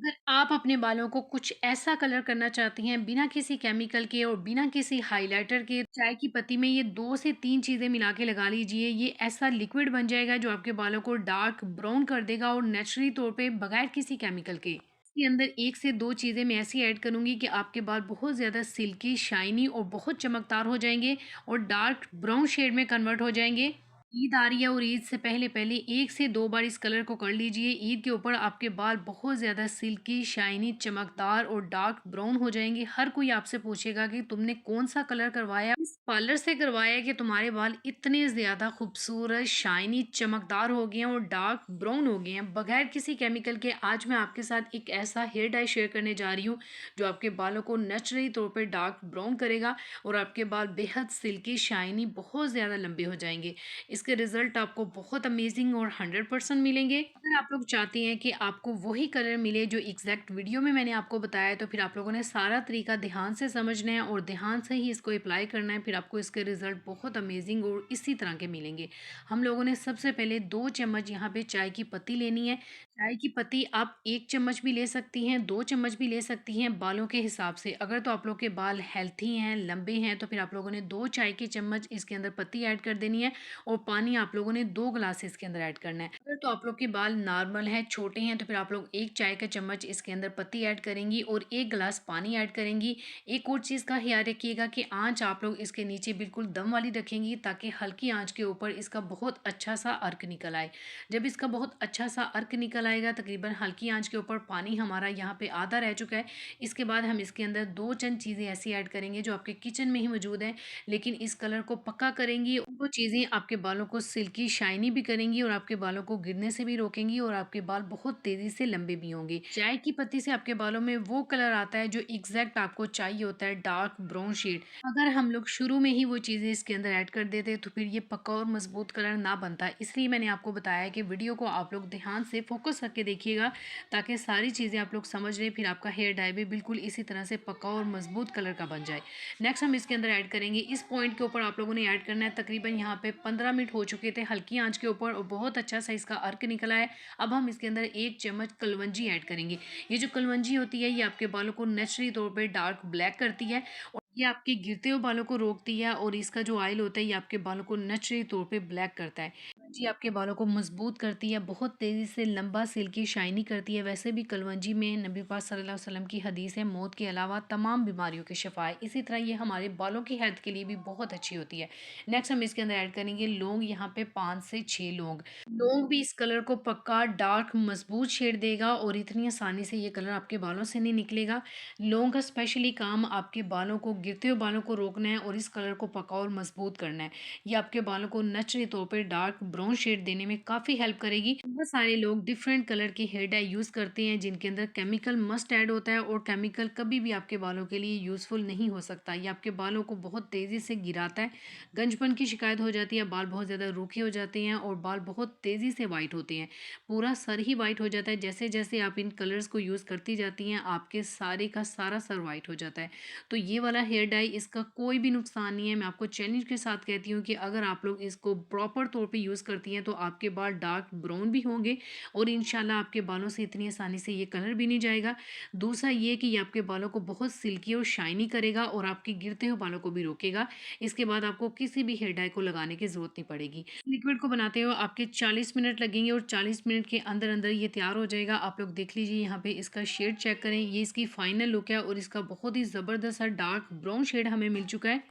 अगर आप अपने बालों को कुछ ऐसा कलर करना चाहती हैं बिना किसी केमिकल के और बिना किसी हाइलाइटर के, चाय की पत्ती में ये 2 से 3 चीज़ें मिला के लगा लीजिए। ये ऐसा लिक्विड बन जाएगा जो आपके बालों को डार्क ब्राउन कर देगा और नेचुरली तौर पे बगैर किसी केमिकल के। इसके अंदर 1 से 2 चीज़ें मैं ऐसी ऐड करूँगी कि आपके बाल बहुत ज़्यादा सिल्की, शाइनी और बहुत चमकदार हो जाएँगे और डार्क ब्राउन शेड में कन्वर्ट हो जाएँगे। ईद आ रही है और ईद से पहले-पहले 1 से 2 बार इस कलर को कर लीजिए। ईद के ऊपर आपके बाल बहुत ज़्यादा सिल्की, शाइनी, चमकदार और डार्क ब्राउन हो जाएँगे। हर कोई आपसे पूछेगा कि तुमने कौन-सा कलर करवाया? इस पार्लर से करवाया है कि तुम्हारे बाल इतने ज़्यादा खूबसूरत, शाइनी, चमकदार हो गए हैं और डार्क ब्राउन हो गए हैं, बगैर किसी केमिकल के। आज मैं आपके साथ एक ऐसा हेयर डाई शेयर करने जा रही हूँ, जो आपके बालों को नेचुरली तौर पे डार्क ब्राउन करेगा और आपके बाल बेहद सिल्की, शाइनी, बहुत ज़्यादा लंबे हो जाएँगे। इसके रिजल्ट आपको बहुत अमेजिंग और 100% मिलेंगे। अगर आप लोग चाहती हैं कि आपको वही कलर मिले जो एग्जैक्ट वीडियो में मैंने आपको बताया है, तो फिर आप लोगों ने सारा तरीका ध्यान से समझना है और ध्यान से ही इसको अप्लाई करना है। फिर आपको इसके रिजल्ट बहुत अमेजिंग और इसी तरह के मिलेंगे। हम लोगों ने सबसे पहले 2 चम्मच यहाँ पे चाय की पत्ती लेनी है। चाय की पत्ती आप 1 चम्मच भी ले सकती हैं, 2 चम्मच भी ले सकती हैं बालों के हिसाब से। अगर तो आप लोग के बाल हेल्थी हैं, लंबे हैं, तो फिर आप लोगों ने 2 चाय के चम्मच इसके अंदर पत्ती ऐड कर देनी है और पानी आप लोगों ने 2 ग्लास इसके अंदर ऐड करना है। अगर तो आप लोग के बाल नॉर्मल हैं, छोटे हैं, तो फिर आप लोग 1 चाय का चम्मच इसके अंदर पत्ती ऐड करेंगी और 1 ग्लास पानी ऐड करेंगी। एक और चीज़ का ख़्याल रखिएगा कि आँच आप लोग इसके नीचे बिल्कुल दम वाली रखेंगी, ताकि हल्की आँच के ऊपर इसका बहुत अच्छा सा अर्क निकल आए। जब इसका बहुत अच्छा सा अर्क निकल आएगा, तकरीबन हल्की आँच के ऊपर पानी हमारा यहाँ पे आधा रह चुका है। इसके बाद हम इसके अंदर 2 चंद चीज़ें ऐसी ऐड करेंगे जो आपके किचन में ही मौजूद हैं, लेकिन इस कलर को पक्का करेंगी। वो चीज़ें आपके बालों को सिल्की शाइनी भी करेंगी और आपके बालों को गिरने से भी रोकेंगी और आपके बाल बहुत तेज़ी से लंबे भी होंगे। चाय की पत्ती से आपके बालों में वो कलर आता है जो एग्जैक्ट आपको चाहिए होता है, डार्क ब्राउन शेड। अगर हम लोग शुरू में ही वो चीज़ें इसके अंदर ऐड कर देते तो फिर ये पक्का और मजबूत कलर ना बनता। इसलिए मैंने आपको बताया कि वीडियो को आप लोग ध्यान से फोकस करके देखिएगा, ताकि सारी चीज़ें आप लोग समझ लें, फिर आपका हेयर डाई भी बिल्कुल इसी तरह से पक्का और मजबूत कलर का बन जाए। नेक्स्ट हम इसके अंदर ऐड करेंगे, इस पॉइंट के ऊपर आप लोगों ने ऐड करना है। तकरीबन यहाँ पे 15 मिनट हो चुके थे हल्की आंच के ऊपर और बहुत अच्छा सा इसका अर्क निकला है। अब हम इसके अंदर 1 चम्मच कलवंजी ऐड करेंगे। ये जो कलवंजी होती है, ये आपके बालों को नेचुरली तौर पे डार्क ब्लैक करती है और ये आपके गिरते हुए बालों को रोकती है और इसका जो ऑयल होता है, ये आपके बालों को नेचुरली तौर पे ब्लैक करता है। कलवंजी आपके बालों को मजबूत करती है, बहुत तेज़ी से लंबा, सिल्की, शाइनी करती है। वैसे भी कलवंजी में नबी पाक सल्लल्लाहु अलैहि वसल्लम की हदीस है, मौत के अलावा तमाम बीमारियों के शिफा है। इसी तरह ये हमारे बालों की हेल्थ के लिए भी बहुत अच्छी होती है। नेक्स्ट हम इसके अंदर ऐड करेंगे लौंग, यहाँ पे 5 से 6 लौंग। लौंग भी इस कलर को पक्का डार्क मजबूत शेड देगा और इतनी आसानी से ये कलर आपके बालों से नहीं निकलेगा। लौंग का स्पेशली काम आपके बालों को, गिरते हुए बालों को रोकना है और इस कलर को पक्का और मजबूत करना है। ये आपके बालों को नेचुरली तौर पे डार्क ब्राउन शेड देने में काफ़ी हेल्प करेगी। बहुत सारे लोग डिफरेंट कलर के हेयर डाई यूज़ करते हैं जिनके अंदर केमिकल मस्ट ऐड होता है और केमिकल कभी भी आपके बालों के लिए यूज़फुल नहीं हो सकता। ये आपके बालों को बहुत तेज़ी से गिराता है, गंजपन की शिकायत हो जाती है, बाल बहुत ज़्यादा रूखे हो जाते हैं और बाल बहुत तेज़ी से वाइट होते हैं। पूरा सर ही वाइट हो जाता है। जैसे-जैसे आप इन कलर्स को यूज़ करती जाती हैं, आपके सारे का सारा सर वाइट हो जाता है। तो ये वाला हेयर डाई, इसका कोई भी नुकसान नहीं है। मैं आपको चैलेंज के साथ कहती हूँ कि अगर आप लोग इसको प्रॉपर तौर पे यूज़ करती हैं, तो आपके बाल डार्क ब्राउन भी होंगे और इंशाल्लाह आपके बालों से इतनी आसानी से ये कलर भी नहीं जाएगा। दूसरा ये कि ये आपके बालों को बहुत सिल्की और शाइनी करेगा और आपके गिरते हुए बालों को भी रोकेगा। इसके बाद आपको किसी भी हेयर डाई को लगाने की ज़रूरत नहीं पड़ेगी। लिक्विड को बनाते हुए आपके 40 मिनट लगेंगे और 40 मिनट के अंदर-अंदर ये तैयार हो जाएगा। आप लोग देख लीजिए, यहाँ पे इसका शेड चेक करें। ये इसकी फाइनल लुक है और इसका बहुत ही ज़बरदस्त सा डार्क ब्राउन शेड हमें मिल चुका है।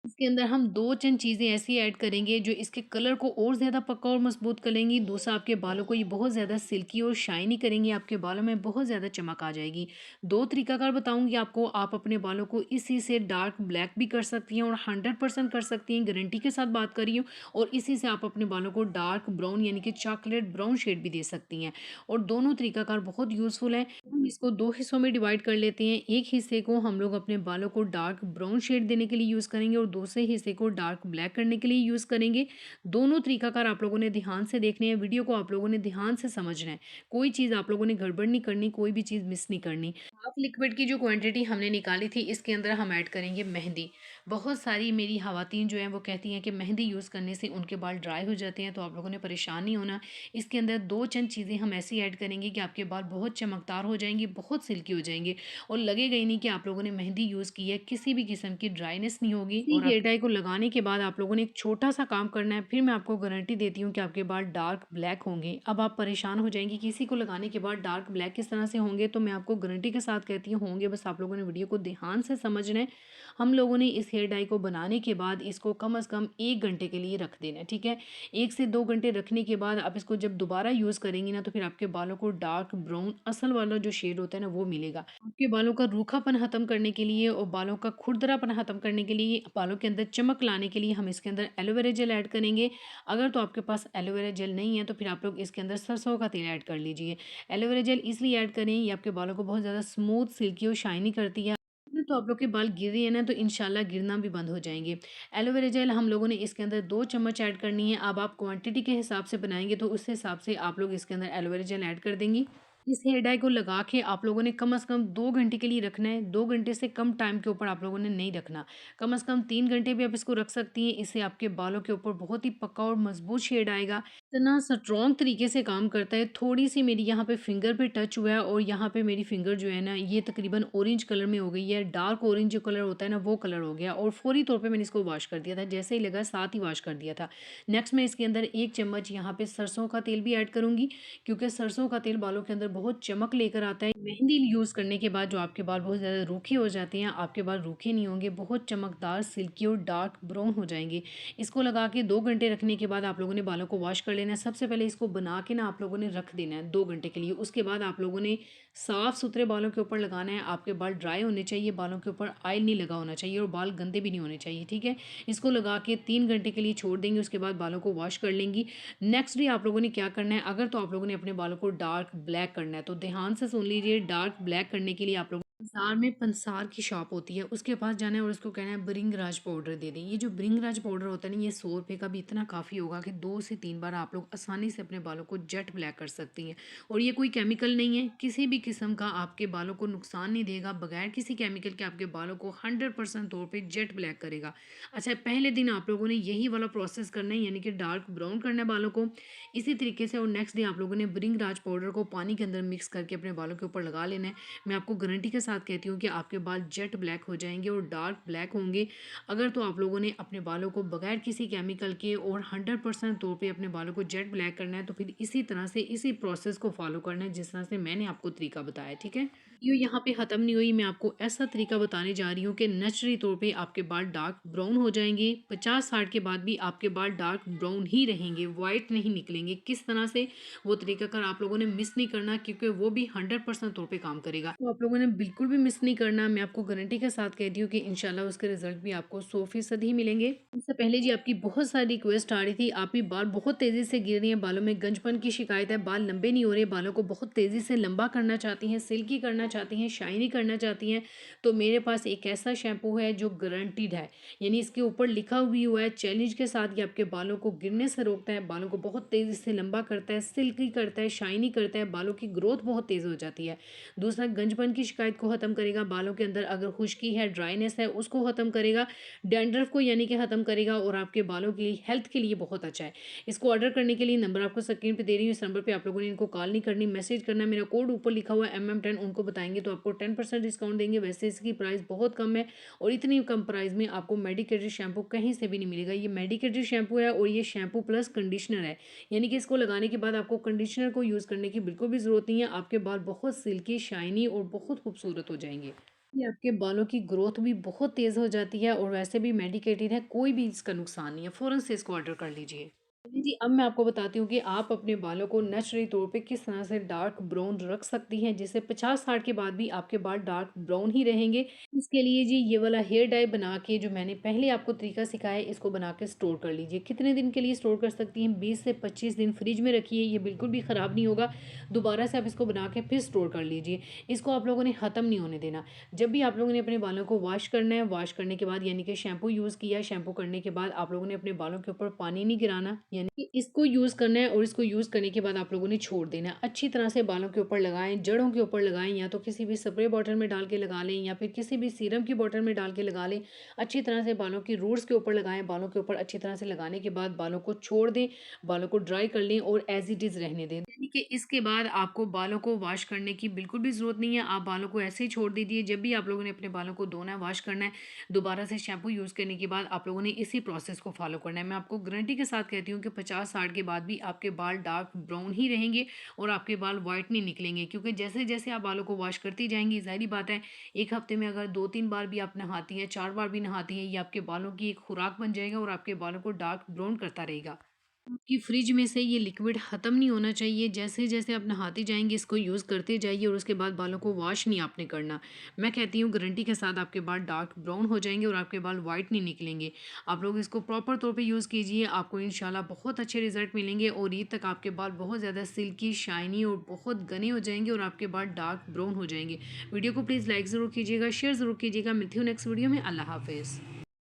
इसके अंदर हम 2 चंद चीज़ें ऐसी ऐड करेंगे जो इसके कलर को और ज़्यादा पक्का और मजबूत करेंगी। दूसरा, आपके बालों को ये बहुत ज़्यादा सिल्की और शाइनी करेंगी, आपके बालों में बहुत ज़्यादा चमक आ जाएगी। 2 तरीकाकार बताऊँगी आपको, आप अपने बालों को इसी से डार्क ब्लैक भी कर सकती हैं और 100% कर सकती हैं, गारंटी के साथ बात कर रही हूँ। और इसी से आप अपने बालों को डार्क ब्राउन यानी कि चॉकलेट ब्राउन शेड भी दे सकती हैं और दोनों तरीकाकार बहुत यूज़फुल हैं। हम इसको 2 हिस्सों में डिवाइड कर लेते हैं। एक हिस्से को हम लोग अपने बालों को डार्क ब्राउन शेड देने के लिए यूज़ करेंगे और दूसरे हिस्से को डार्क ब्लैक करने के लिए यूज़ करेंगे। दोनों तरीकाकार आप लोगों ने ध्यान से देखने हैं, वीडियो को आप लोगों ने ध्यान से समझना है। कोई चीज़ आप लोगों ने गड़बड़ नहीं करनी, कोई भी चीज़ मिस नहीं करनी। लिक्विड की जो क्वांटिटी हमने निकाली थी, इसके अंदर हम ऐड करेंगे मेहंदी। बहुत सारी मेरी ख़वातीन जो हैं वो कहती हैं कि मेहंदी यूज़ करने से उनके बाल ड्राई हो जाते हैं, तो आप लोगों ने परेशान नहीं होना। इसके अंदर 2 चंद चीज़ें हम ऐसी ऐड करेंगे कि आपके बाल बहुत चमकदार हो जाएँगे, बहुत सिल्की हो जाएँगे और लगेगा ही नहीं कि आप लोगों ने मेहंदी यूज़ की है, किसी भी किस्म की ड्राइनेस नहीं होगी। इसी हेयर डाई को लगाने के बाद आप लोगों ने एक छोटा-सा काम करना है, फिर मैं आपको गारंटी देती हूँ कि आपके बाल डार्क ब्लैक होंगे। अब आप परेशान हो जाएँगी, किसी को लगाने के बाद डार्क ब्लैक किस तरह से होंगे, तो मैं आपको गारंटी के साथ कहती हूँ होंगे, बस आप लोगों ने वीडियो को ध्यान से समझना है। हम लोगों ने इस हेयर डाई को बनाने के बाद इसको कम से कम 1 घंटे के लिए रख देना है, ठीक है? 1 से 2 घंटे रखने के बाद आप इसको जब दोबारा यूज़ करेंगी ना, तो फिर आपके बालों को डार्क ब्राउन असल वाला जो शेड होता है ना, वो मिलेगा। आपके बालों का रूखापन खत्म करने के लिए और बालों का खुरदरापन खत्म करने के लिए, बालों के अंदर चमक लाने के लिए हम इसके अंदर एलोवेरा जेल ऐड करेंगे। अगर तो आपके पास एलोवेरा जेल नहीं है, तो फिर आप लोग इसके अंदर सरसों का तेल ऐड कर लीजिए। एलोवेरा जेल इसलिए ऐड करें, ये आपके बालों को बहुत ज़्यादा स्मूथ, सिल्की और शाइनी करती है। तो आप लोग के बाल गिर रहे हैं ना, तो इंशाल्लाह गिरना भी बंद हो जाएँगे। एलोवेरा जेल हम लोगों ने इसके अंदर 2 चम्मच ऐड करनी है। अब आप क्वांटिटी के हिसाब से बनाएँगे, तो उस हिसाब से आप लोग इसके अंदर एलोवेरा जेल ऐड कर देंगी। इस हेयर डाई को लगा के आप लोगों ने कम से कम 2 घंटे के लिए रखना है। 2 घंटे से कम टाइम के ऊपर आप लोगों ने नहीं रखना। कम से कम 3 घंटे भी आप इसको रख सकती हैं। इससे आपके बालों के ऊपर बहुत ही पक्का और मज़बूत शेड आएगा। इतना स्ट्रॉन्ग तरीके से काम करता है। थोड़ी-सी मेरी यहाँ पे फिंगर पे टच हुआ है और यहाँ पे मेरी फिंगर जो है ना, ये तकरीबन ऑरेंज कलर में हो गई है। डार्क ऑरेंज जो कलर होता है ना, वो कलर हो गया और फौरी तौर पे मैंने इसको वॉश कर दिया था। जैसे ही लगा साथ ही वॉश कर दिया था। नेक्स्ट मैं इसके अंदर 1 चम्मच यहाँ पे सरसों का तेल भी ऐड करूँगी, क्योंकि सरसों का तेल बालों के अंदर बहुत चमक लेकर आता है। मेहंदी यूज़ करने के बाद जो आपके बाल बहुत ज़्यादा रूखे हो जाते हैं, आपके बाल रूखे नहीं होंगे, बहुत चमकदार, सिल्की और डार्क ब्राउन हो जाएँगे। इसको लगा के 2 घंटे रखने के बाद आप लोगों ने बालों को वॉश कर लेना है। सबसे पहले इसको बना के ना आप लोगों ने रख देना है 2 घंटे के लिए। उसके बाद आप लोगों ने साफ-सुथरे बालों के ऊपर लगाना है। आपके बाल ड्राई होने चाहिए, बालों के ऊपर ऑयल नहीं लगा होना चाहिए और बाल गंदे भी नहीं होने चाहिए, ठीक है? इसको लगा के 3 घंटे के लिए छोड़ देंगे, उसके बाद बालों को वॉश कर लेंगी। नेक्स्ट डे आप लोगों ने क्या करना है, अगर तो आप लोगों ने अपने बालों को डार्क ब्लैक करना है, तो ध्यान से सुन लीजिए। डार्क ब्लैक करने के लिए आप लोग बाज़ार में पंसार की शॉप होती है, उसके पास जाना है और उसको कहना है भृंगराज पाउडर दे दें। ये जो भृंगराज पाउडर होता है ना, ये 100 रुपए का भी इतना काफ़ी होगा कि 2 से 3 बार आप लोग आसानी से अपने बालों को जेट ब्लैक कर सकती हैं। और ये कोई केमिकल नहीं है, किसी भी किस्म का आपके बालों को नुकसान नहीं देगा, बगैर किसी केमिकल के आपके बालों को 100% तौर पे जेट ब्लैक करेगा। अच्छा, पहले दिन आप लोगों ने यही वाला प्रोसेस करना है, यानी कि डार्क ब्राउन करना है बालों को। इसी तरीके से और नेक्स्ट डे आप लोगों ने भृंगराज पाउडर को पानी के अंदर मिक्स करके अपने बालों के ऊपर लगा लेना है। मैं आपको गारंटी के साथ कहती हूँ कि आपके बाल जेट ब्लैक हो जाएँगे और डार्क ब्लैक होंगे। अगर तो आप लोगों ने अपने बालों को बगैर किसी केमिकल के और 100% तौर पे अपने बालों को जेट ब्लैक करना है, तो फिर इसी तरह से इसी प्रोसेस को फॉलो करना है जिस तरह से मैंने आपको तरीका बताया, ठीक है? वीडियो यहाँ पे ख़त्म नहीं हुई, मैं आपको ऐसा तरीका बताने जा रही हूँ कि नेचुरली तौर पे आपके बाल डार्क ब्राउन हो जाएँगे। 50-60 के बाद भी आपके बाल डार्क ब्राउन ही रहेंगे, व्हाइट नहीं निकलेंगे। किस तरह से, वो तरीका अगर आप लोगों ने मिस नहीं करना, क्योंकि वो भी 100% तौर पे काम करेगा। तो आप लोगों ने बिल्कुल भी मिस नहीं करना। मैं आपको गारंटी के साथ कहती हूँ कि इंशाल्लाह उसके रिजल्ट भी आपको 100% ही मिलेंगे। इससे पहले जी आपकी बहुत सारी रिक्वेस्ट आ रही थी, आपकी बाल बहुत तेज़ी से गिर रही हैं, बालों में गंजपन की शिकायत है, बाल लंबे नहीं हो रहे, बालों को बहुत तेज़ी से लंबा करना चाहती हैं, सिल्की करना चाहती हैं, शाइनी करना चाहती हैं। तो मेरे पास एक ऐसा शैम्पू है जो गारंटीड है, यानी इसके ऊपर लिखा भी हुआ है चैलेंज के साथ, ये आपके बालों को गिरने से रोकता है, बालों को बहुत तेज़ी से लंबा करता है, सिल्की करता है, शाइनी करता है, बालों की ग्रोथ बहुत तेज़ हो जाती है। दूसरा, गंजपन की शिकायत को ख़त्म करेगा, बालों के अंदर अगर खुश्की है, ड्राइनेस है, उसको ख़त्म करेगा, डैंड्रफ को यानी कि ख़त्म करेगा और आपके बालों की हेल्थ के लिए बहुत अच्छा है। इसको ऑर्डर करने के लिए नंबर आपको स्क्रीन पे दे रही हूँ, इस नंबर पे आप लोगों ने इनको कॉल नहीं करनी, मैसेज करना है। मेरा कोड ऊपर लिखा हुआ है MM10, उनको बताएँगे तो आपको 10% डिस्काउंट देंगे। वैसे इसकी प्राइस बहुत कम है और इतनी कम प्राइस में आपको मेडिकेटेड शैम्पू कहीं से भी नहीं मिलेगा। ये मेडिकेटेड शैम्पू है और ये शैम्पू प्लस कंडीशनर है, यानी कि इसको लगाने के बाद आपको कंडीशनर को यूज़ करने की बिल्कुल भी ज़रूरत नहीं है। आपके बाल बहुत सिल्की, शाइनी और बहुत खूबसूरत हो जाएँगे। ये आपके बालों की ग्रोथ भी बहुत तेज़ हो जाती है और वैसे भी मेडिकेटेड है, कोई भी इसका नुकसान नहीं है। फ़ौरन से इसको ऑर्डर कर लीजिए। चलिए जी, अब मैं आपको बताती हूँ कि आप अपने बालों को नेचुरली तौर पे किस तरह से डार्क ब्राउन रख सकती हैं, जिससे 50-60 के बाद भी आपके बाल डार्क ब्राउन ही रहेंगे। इसके लिए जी ये वाला हेयर डाई बना के, जो मैंने पहले आपको तरीका सिखाया है, इसको बना के स्टोर कर लीजिए। कितने दिन के लिए स्टोर कर सकती हैं? 20 से 25 दिन फ्रिज में रखिए, ये बिल्कुल भी ख़राब नहीं होगा। दोबारा से आप इसको बना के फिर स्टोर कर लीजिए। इसको आप लोगों ने ख़त्म नहीं होने देना। जब भी आप लोगों ने अपने बालों को वॉश करना है, वॉश करने के बाद यानी कि शैम्पू यूज़ किया, शैम्पू करने के बाद आप लोगों ने अपने बालों के ऊपर पानी नहीं गिराना, यानी कि इसको यूज़ करना है और इसको यूज़ करने के बाद आप लोगों ने छोड़ देना है। अच्छी तरह से बालों के ऊपर लगाएँ, जड़ों के ऊपर लगाएँ, या तो किसी भी स्प्रे बॉटल में डाल के लगा लें या फिर किसी भी सीरम की बॉटल में डाल के लगा लें। अच्छी तरह से बालों की रूट्स के ऊपर लगाएँ, बालों के ऊपर अच्छी तरह से लगाने के बाद बालों को छोड़ दें, बालों को ड्राई कर लें और एज़ इट इज़ रहने दें। यानी कि इसके बाद आपको बालों को वॉश करने की बिल्कुल भी ज़रूरत नहीं है, आप बालों को ऐसे ही छोड़ दीजिए। जब भी आप लोगों ने अपने बालों को धोना है, वॉश करना है, दोबारा से शैम्पू यूज़ करने के बाद आप लोगों ने इसी प्रोसेस को फॉलो करना है। मैं आपको गारंटी के साथ कहती हूँ कि 50-60 के बाद भी आपके बाल डार्क ब्राउन ही रहेंगे और आपके बाल व्हाइट नहीं निकलेंगे, क्योंकि जैसे-जैसे आप बालों को वॉश करती जाएँगी, ज़ाहिर-सी बात है, 1 हफ्ते में अगर 2-3 बार भी आप नहाती हैं, 4 बार भी नहाती हैं, ये आपके बालों की एक खुराक बन जाएगा और आपके बालों को डार्क ब्राउन करता रहेगा। कि फ्रिज में से ये लिक्विड ख़त्म नहीं होना चाहिए। जैसे-जैसे आप नहाती जाएँगी, इसको यूज़ करते जाइए और उसके बाद बालों को वॉश नहीं आपने करना। मैं कहती हूँ गारंटी के साथ आपके बाल डार्क ब्राउन हो जाएँगे और आपके बाल व्हाइट नहीं निकलेंगे। आप लोग इसको प्रॉपर तौर पे यूज़ कीजिए, आपको इंशाल्लाह बहुत अच्छे रिज़ल्ट मिलेंगे और ईद तक आपके बाल बहुत ज़्यादा सिल्की, शाइनी और बहुत घने हो जाएँगे और आपके बाल डार्क ब्राउन हो जाएँगे। वीडियो को प्लीज़ लाइक ज़रूर कीजिएगा, शेयर ज़रूर कीजिएगा। मिलती हूँ नेक्स्ट वीडियो में। अल्लाह हाफ़िज़।